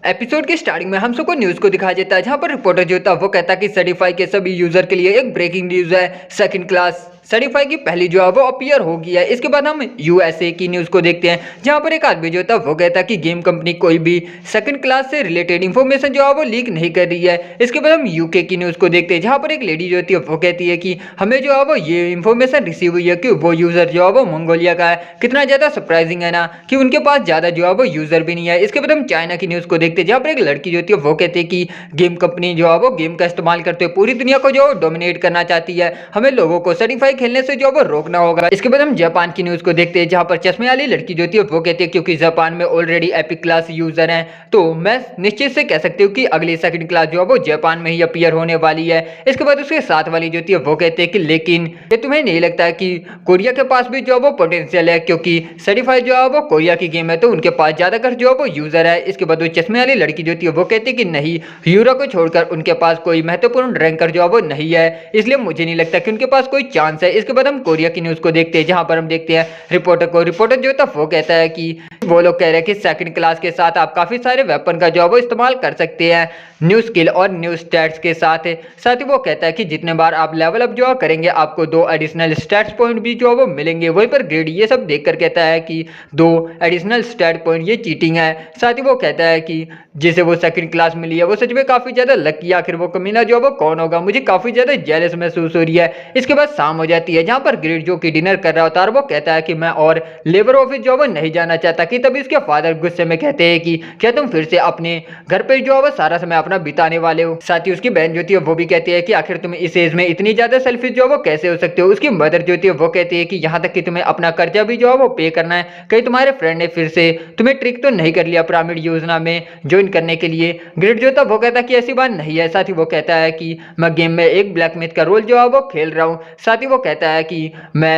Episode के starting में हम सबको न्यूज को दिखाया जाता है जहां पर रिपोर्टर जो था वो कहता है कि सर्टिफाई के सभी यूजर के लिए एक ब्रेकिंग न्यूज है। सेकंड क्लास सर्टिफाई की पहली जो है वो अपीयर हो गई है। इसके बाद हम यूएसए की न्यूज को देखते हैं जहां पर एक आदमी जो था वो कहता है कि गेम कंपनी कोई भी सेकंड क्लास से रिलेटेड इंफॉर्मेशन जो है वो लीक नहीं कर रही है। इसके बाद हम यूके की न्यूज को देखते हैं जहां पर एक लेडी जो होती है वो कहती है कि हमें जो है वो ये इंफॉर्मेशन रिसीव हुई है कि वो यूजर जो है वो मंगोलिया का है। कितना ज्यादा सरप्राइजिंग है ना कि उनके पास ज्यादा जो है वो यूजर भी नहीं है। इसके बाद हम चाइना की न्यूज को देखते हैं जहां पर एक लड़की जो होती है वो कहती है कि गेम कंपनी जो है वो गेम का इस्तेमाल करते हुए पूरी दुनिया को जो डोमिनेट करना चाहती है। हमें लोगों को सर्टिफाई खेलने से जो वो रोकना होगा। इसके बाद हम जापान की न्यूज को देखते हैं जहां पर चश्मे वाली लड़की जो होती है वो कहती है क्योंकि जापान में ऑलरेडी एपिक क्लास यूजर हैं तो मैं निश्चित से कह सकती हूँ कि अगली सेकंड क्लास जो है वो जापान में ही अपीयर होने वाली है। इसके बाद उसके साथ वाली जो होती है वो कहते हैं कि लेकिन ये तुम्हें नहीं लगता है कि कोरिया के पास भी जो है वो पोटेंशियल है क्योंकि सर्टिफाई जो है वो कोरिया की गेम है तो उनके पास ज्यादातर जो है वो यूजर है। इसके बाद वो चश्मे वाली लड़की जो होती है वो कहती है कि नहीं, यूरो को छोड़कर उनके पास कोई महत्वपूर्ण रैंकर जो है वो नहीं है, इसलिए मुझे नहीं लगता कि उनके पास कोई चांस है। इसके बाद हम कोरिया की न्यूज को देखते हैं जहां पर हम देखते हैं रिपोर्टर जो था वो कहता है कि वो लोग कह रहे हैं कि सेकंड क्लास के साथ आप काफी सारे वेपन का जो है वो इस्तेमाल कर सकते हैं न्यू स्किल और न्यू स्टैट्स के साथ ही वो कहता है कि जितने बार आप लेवल अप जो है करेंगे आपको 2 एडिशनल स्टैट्स पॉइंट भी जो है वो मिलेंगे। वहीं पर ग्रेड ये सब देखकर कहता है कि 2 एडिशनल स्टैट पॉइंट ये चीटिंग है। साथ ही वो कहता है कि जिसे वो सेकंड क्लास मिली है वो सच में काफी ज्यादा लकी, आखिर वो कमीना जो है वो कौन होगा, मुझे काफी ज्यादा जेलस महसूस हो रही है। इसके बाद शाम हो जाती है जहां पर ग्रेड जो कि डिनर कर रहा होता है और वो कहता है कि मैं और लेबर ऑफिस जो है वो नहीं जाना चाहता कि तभी इसके फादर गुस्से में कहते हैं कि क्या तुम फिर से अपने घर पे जो है वो सारा समय अपना बिताने वाले हो। साथ ही उसकी बहन जो थी वो भी कहती है कि आखिर तुम इस एज में इतनी ज्यादा सेल्फिश जो है वो कैसे हो सकते हो। उसकी मदर जो थी वो कहती है कि यहाँ तक कि तुम्हें अपना कर्जा भी जो है वो पे करना है, कहीं तुम्हारे फ्रेंड ने फिर से तुम्हें ट्रिक तो नहीं कर लिया पिरामिड योजना में ज्वाइन करने के लिए। ग्रेड जो था वो कहता है कि ऐसी बात नहीं है। साथ ही वो कहता है कि मैं गेम में एक ब्लैकमेथ का रोल जो है वो खेल रहा हूँ। साथ ही वो कहता है कि मैं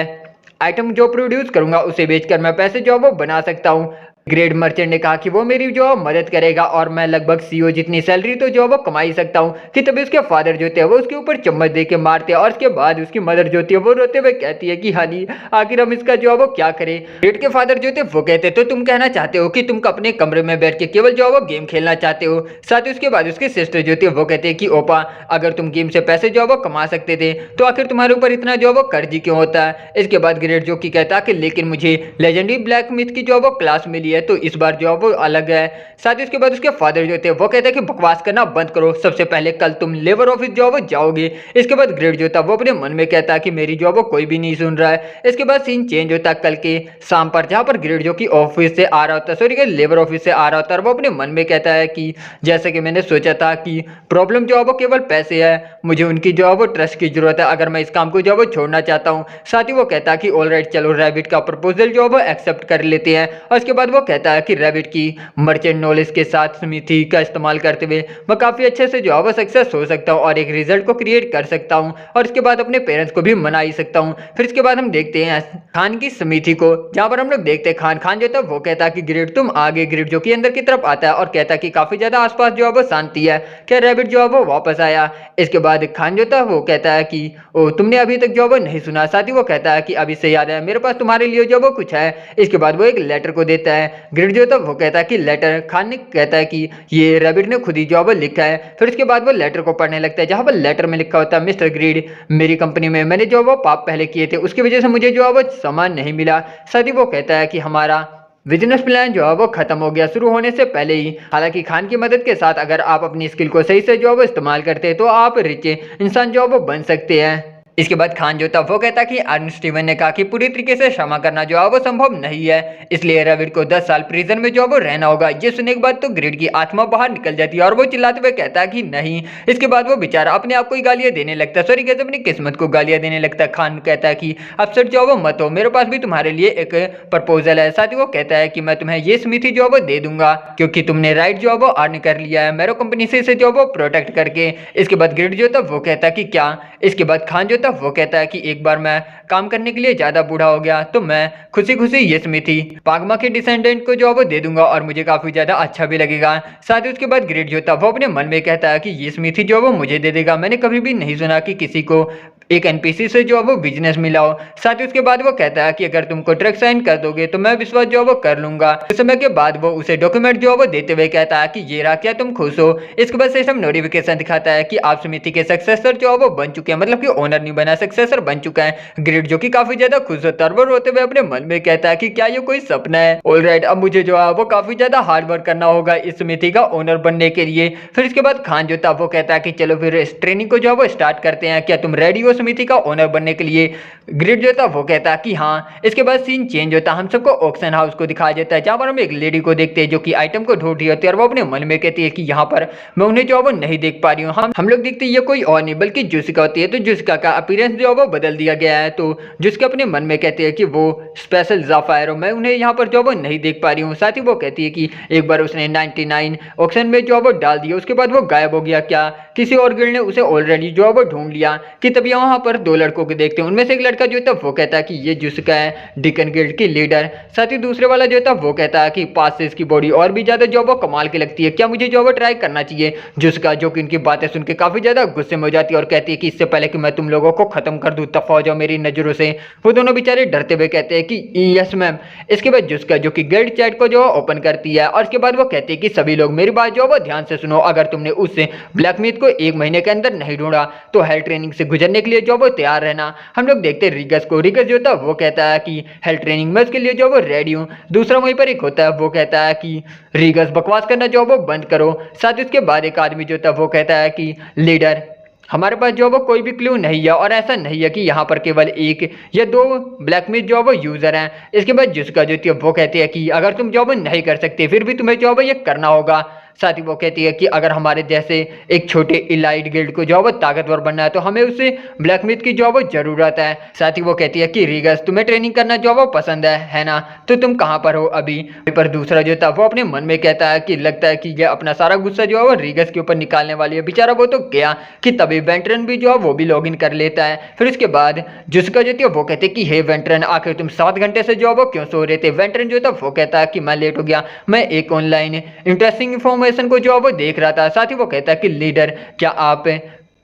आइटम जो प्रोड्यूस करूंगा उसे बेचकर मैं पैसे जो वो बना सकता हूँ। ग्रेड मर्चेंट ने कहा कि वो मेरी जो मदद करेगा और मैं लगभग सीईओ जितनी सैलरी तो जो वो कमा ही सकता हूँ कि तभी उसके फादर जो थे वो उसके ऊपर चम्मच दे के मारते हैं और उसके बाद उसकी मदर जो थी वो रोते हुए कहती है कि हानी आखिर हम इसका जो वो क्या करें। ग्रेड के फादर जो थे वो कहते तो तुम कहना चाहते हो कि तुम अपने कमरे में बैठ के केवल जो वो गेम खेलना चाहते हो। साथ ही उसके बाद उसके सिस्टर जो थे वो कहते हैं कि ओपा अगर तुम गेम से पैसे जो वो कमा सकते थे तो आखिर तुम्हारे ऊपर इतना जो वो कर्ज क्यों होता है। इसके बाद ग्रेड जो कि कहता कि लेकिन मुझे लेजेंडरी ब्लैक मिथ की जो वो क्लास मिली है तो इस बार जो वो अलग है। साथ ही उसके बाद उसके फादर जो थे वो कहते हैं कि बकवास करना बंद करो, सबसे पहले कल तुम लेबर ऑफिस जो वो जाओगे। इसके बाद ग्रेड जो था वो अपने मन में कहता है कि मेरी जो वो कोई भी नहीं सुन रहा है। इसके बाद सीन चेंज होता है कल के शाम पर जहां पर ग्रेड जो कि ऑफिस से आ रहा होता है, सॉरी लेबर ऑफिस से आ रहा होता है और वो अपने मन में कहता है कि जैसे कि मैंने सोचा था कि प्रॉब्लम जो है वो केवल पैसे है, मुझे उनकी जो है वो ट्रस्ट की जरूरत है अगर मैं इस काम को जो वो छोड़ना चाहता हूँ। साथ ही वो कहता है कि ऑलराइट चलो रैबिट का प्रपोजल जो है वो एक्सेप्ट कर लेते हैं। और उसके बाद वो कहता है कि रैबिट की मर्चेंट नॉलेज के साथ स्मिथी का इस्तेमाल करते हुए मैं काफी अच्छे से जो है वो सक्सेस हो सकता हूँ और एक रिजल्ट को क्रिएट कर सकता हूँ और इसके बाद अपने पेरेंट्स को भी मना ही सकता हूँ। फिर इसके बाद हम देखते हैं खान की स्मिथी को जहां पर हम लोग देखते हैं खान जो था वो कहता है कि ग्रेड तुम आगे। ग्रेड जो कि अंदर की तरफ आता है और कहता है कि काफी ज्यादा आसपास जो है वो शांति है, क्या रैबिट जो है वो वापस आया। इसके बाद खान जो था वो कहता है कि ओ तुमने अभी तक जो वो नहीं सुना। साथ ही वो कहता है कि अभी से याद है मेरे पास तुम्हारे लिए जो वो कुछ है। इसके बाद वो एक लेटर को देता है। ग्रेड जो था वो कहता है कि लेटर। खान ने कहता है कि ये रैबिट ने खुद ही जो वो लिखा है। फिर उसके बाद वो लेटर को पढ़ने लगता है जहां पर लेटर में लिखा होता है मिस्टर ग्रेड मेरी कंपनी में मैंने जो वो पाप पहले किए थे उसकी वजह से मुझे जो वो सामान नहीं मिला। साथ ही वो कहता है कि हमारा बिजनेस प्लान जो है वो खत्म हो गया शुरू होने से पहले ही। हालांकि खान की मदद के साथ अगर आप अपनी स्किल को सही से जो वो इस्तेमाल करते हैं तो आप रिच इंसान जो वो बन सकते हैं। इसके बाद खान जो था वो कहता कि अर्न स्टीवन ने कहा कि पूरी तरीके से क्षमा करना जो है वो संभव नहीं है, इसलिए रैबिट को 10 साल प्रिजन में जो वो रहना होगा। ये सुनने के बाद तो ग्रेड की आत्मा बाहर निकल जाती है और वो चिल्लाते हुए कहता है कि नहीं। इसके बाद वो बेचारा अपने आप को ही गालियां देने लगता है, सॉरी कहते अपनी किस्मत को गालियां देने लगता है। खान कहता है कि अपसेट जो वो मत हो, मेरे पास भी तुम्हारे लिए एक प्रपोजल है। साथ ही वो कहता है कि मैं तुम्हें ये स्मिथी जो वो दे दूंगा क्योंकि तुमने राइट जो वो अर्न कर लिया है मेरो कंपनी से इसे जो वो प्रोटेक्ट करके। इसके बाद ग्रेड जो था वो कहता कि क्या। इसके बाद खान जो था वो कहता है कि एक बार मैं काम करने के लिए ज्यादा बूढ़ा हो गया तो मैं खुशी खुशी ये स्मिथी पागमा के डिसेंडेंट को जो वो दे दूंगा और मुझे काफी ज्यादा अच्छा भी लगेगा। साथ ही उसके बाद ग्रेड जो था वो अपने मन में कहता है कि ये स्मिथी जो वो मुझे दे देगा। मैंने कभी भी नहीं सुना कि किसी को एक एनपीसी से जो है वो बिजनेस मिला हो। साथ ही उसके बाद वो कहता है कि अगर तुम कॉन्ट्रैक्ट साइन कर दोगे तो मैं विश्वास जो है वो कर लूंगा। कुछ समय के बाद वो उसे डॉक्यूमेंट जो है वो देते हुए कहता है कि ये रहा, क्या तुम खुश हो। इसके बाद सिस्टम नोटिफिकेशन दिखाता है कि आप समिति के सक्सेसर जो है वो बन चुके हैं, मतलब कि ओनर नहीं बना, सक्सेसर बन चुका है। ग्रिड जो कि काफी ज्यादा खुश होता है, और होते हुए अपने मन में कहता है कि क्या ये कोई सपना है। ऑलराइट, अब मुझे जो है वो काफी ज्यादा हार्ड वर्क करना होगा इस समिति का ओनर बनने के लिए। फिर इसके बाद खान जो था वो कहता है कि चलो फिर इस ट्रेनिंग को जो है वो स्टार्ट करते हैं, क्या तुम रेडी हो समिति का ओनर बनने के लिए। ग्रिड जो था वो कहता है कि हाँ। इसके बाद सीन चेंज होता है, हम सबको ऑक्शन हाउस को दिखाया जाता है, जहाँ पर हम एक लेडी को देखते हैं जो कि आइटम को ढूंढ रही होती है, और वो अपने मन में कहती है कि यहाँ पर मैं उन्हें जो है वो नहीं देख पा रही हूँ। हम लोग देखते हैं ये कोई और नहीं बल्कि जुसिका होती है। तो जुसिका का अपीयरेंस जो है वो बदल दिया गया है। तो जुसिका अपने मन में कहती है कि वो स्पेशल ज़ाफायर, मैं उन्हें यहाँ पर जो है वो नहीं देख पा रही हूँ। साथ ही वो कहती है कि एक बार उसने 99 ऑक्शन में जो है वो डाल दिया, उसके बाद वो गायब हो गया। क्या किसी और गिल्ड ने उसे ऑलरेडी जो है वो ढूंढ लिया। कि तभी वहाँ पर दो लड़कों को देखते हैं, उनमें से एक लड़का जो था वो कहता है कि ये जुसिका है, डिकन गिल्ड की लीडर। साथ ही दूसरे वाला जो था वो कहता है कि पास से इसकी बॉडी और भी ज्यादा जो वो कमाल की लगती है, क्या मुझे जो वो ट्राई करना चाहिए। जुसिका जो कि इनकी बातें सुन के काफी ज्यादा गुस्से में हो जाती है और कहती है कि इससे पहले कि मैं तुम लोगों को खत्म कर दूं, तफा हो जाओ मेरी नजरों से। वो दोनों बेचारे डरते हुए कहते हैं कि यस मैम। इसके बाद जुसिका जो कि गिल्ड चैट को जो ओपन करती है, और इसके बाद वो कहती है कि सभी लोग मेरी बात जो वो ध्यान से सुनो, अगर तुमने उस ब्लैक मीट को 1 महीने के अंदर नहीं ढूंढा तो हेल ट्रेनिंग से गुजरने के लिए जो वो तैयार रहना। हम लोग देखते हैं रिगस को, रिगस जो था वो कहता है कि हेल ट्रेनिंग में उसके लिए जो वो रेडी हूँ। दूसरा वहीं पर एक होता है, वो कहता है कि रिगस बकवास करना जो वो बंद करो। साथ ही उसके बाद एक आदमी जो था वो कहता है कि लीडर हमारे पास जो वो कोई भी क्लू नहीं है, और ऐसा नहीं है कि यहाँ पर केवल 1 या 2 ब्लैक मीट जो वो यूजर हैं। इसके बाद जिसका जो थी वो कहती है कि अगर तुम जॉब नहीं कर सकते फिर भी तुम्हें जॉब ये करना होगा। साथ ही वो कहती है कि अगर हमारे जैसे एक छोटे इलाइट गिल्ड को जो वो ताकतवर बनना है तो हमें उसे ब्लैक मीट की जो वो जरूरत है। साथ ही वो कहती है कि रिगस तुम्हें ट्रेनिंग करना जो वो पसंद है ना, तो तुम कहाँ पर हो अभी। पर दूसरा जो था वो अपने मन में कहता है कि लगता है कि ये अपना सारा गुस्सा जो है वो रिगस के ऊपर निकालने वाली है। बेचारा वो तो गया कि तभी वेंट्रन भी जो है वो भी लॉग इन कर लेता है। फिर उसके बाद जिसका जो थी वो कहते कि हे वेंट्रन, आखिर तुम 7 घंटे से जो वो क्यों सो रहे थे। वेंट्रन जो था वो कहता है कि मैं लेट हो गया, मैं एक ऑनलाइन इंटरेस्टिंग इंफॉर्मेशन को जो वो देख रहा था। साथ ही वो कहता है कि लीडर क्या आप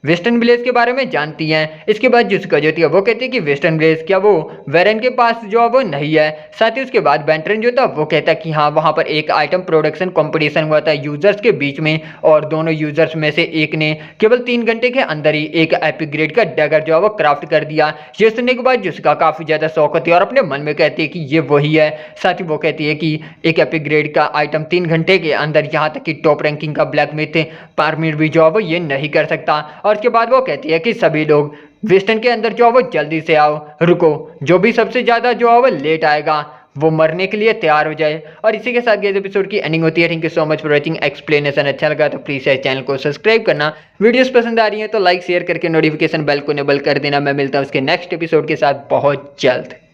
वेस्टर्न विलेज के बारे में जानती हैं। इसके बाद जिसका जो थी वो कहती है कि वेस्टर्न विलेज क्या वो वेरन के पास जो वो नहीं है। साथ ही उसके बाद बेंट्रन जो था वो कहता है कि हाँ वहाँ पर एक आइटम प्रोडक्शन कंपटीशन हुआ था यूजर्स के बीच में, और दोनों यूजर्स में से एक ने केवल 3 घंटे के अंदर ही एक एपिक ग्रेड का डैगर जो है वो क्राफ्ट कर दिया। ये सुनने के बाद जिसका काफी ज्यादा शौक होती है और अपने मन में कहती है कि ये वही है। साथ ही वो कहती है कि एक एपिक ग्रेड का आइटम 3 घंटे के अंदर, यहाँ तक कि टॉप रैंकिंग का ब्लैक मिथ पारमिट भी जो है वो ये नहीं कर सकता। और उसके बाद वो कहती है कि सभी लोग वेस्टर्न के अंदर जो है वो जल्दी से आओ, रुको, जो भी सबसे ज्यादा जो है वो लेट आएगा वो मरने के लिए तैयार हो जाए। और इसी के साथ ये एपिसोड की एंडिंग होती है। Thank you so much for watching explanation. अच्छा लगा तो प्लीज इस चैनल को सब्सक्राइब करना, वीडियोस पसंद आ रही है तो लाइक शेयर करके नोटिफिकेशन बेल को इनेबल कर देना। मैं मिलता हूँ उसके नेक्स्ट एपिसोड के साथ बहुत जल्द।